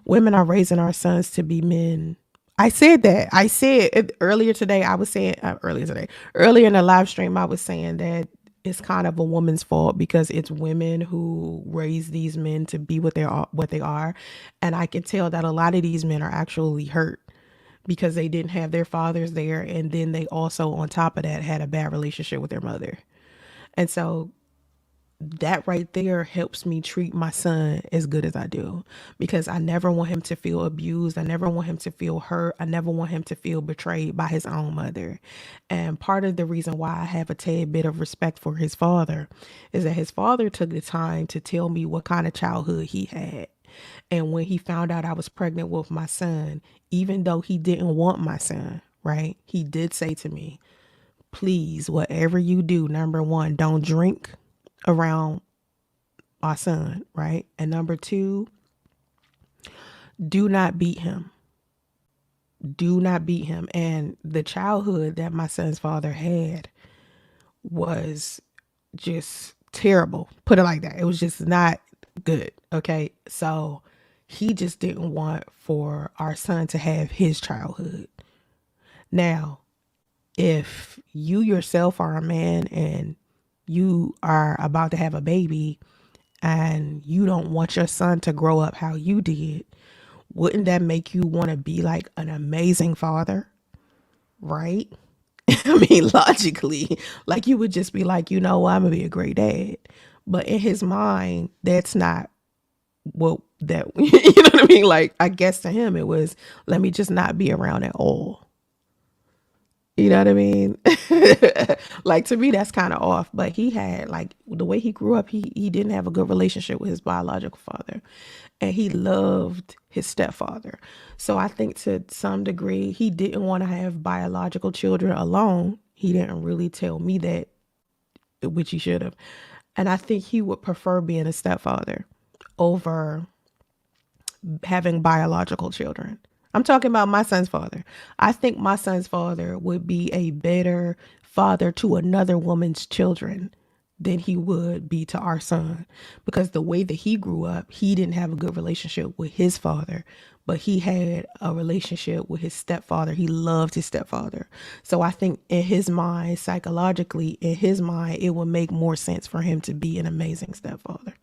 Women are raising our sons to be men. I said that. I said it earlier today. I was saying earlier in the live stream, I was saying that it's kind of a woman's fault because it's women who raise these men to be what they are. And I can tell that a lot of these men are actually hurt because they didn't have their fathers there. And then they also, on top of that, had a bad relationship with their mother. And so that right there helps me treat my son as good as I do because I never want him to feel abused. I never want him to feel hurt. I never want him to feel betrayed by his own mother. And part of the reason why I have a tad bit of respect for his father is that his father took the time to tell me what kind of childhood he had. And when he found out I was pregnant with my son, even though he didn't want my son, right? He did say to me, please, whatever you do, number one, don't drink around our son, right? And number two, do not beat him. Do not beat him. And the childhood that my son's father had was just terrible. Put it like that. It was just not good. Okay. So he just didn't want for our son to have his childhood. Now, if you yourself are a man and you are about to have a baby and you don't want your son to grow up how you did, wouldn't that make you want to be like an amazing father? Right? I mean, logically, like you would just be like, you know, I'm going to be a great dad. But in his mind, that's not what that, you know what I mean? Like, I guess to him, it was, let me just not be around at all. You know what I mean? Like to me, that's kind of off. But he had like the way he grew up, he didn't have a good relationship with his biological father. And he loved his stepfather. So I think to some degree, he didn't want to have biological children alone. He didn't really tell me that, which he should have. And I think he would prefer being a stepfather over having biological children. I'm talking about my son's father. I think my son's father would be a better father to another woman's children than he would be to our son. Because the way that he grew up, he didn't have a good relationship with his father, but he had a relationship with his stepfather. He loved his stepfather. So I think in his mind, psychologically, in his mind, it would make more sense for him to be an amazing stepfather.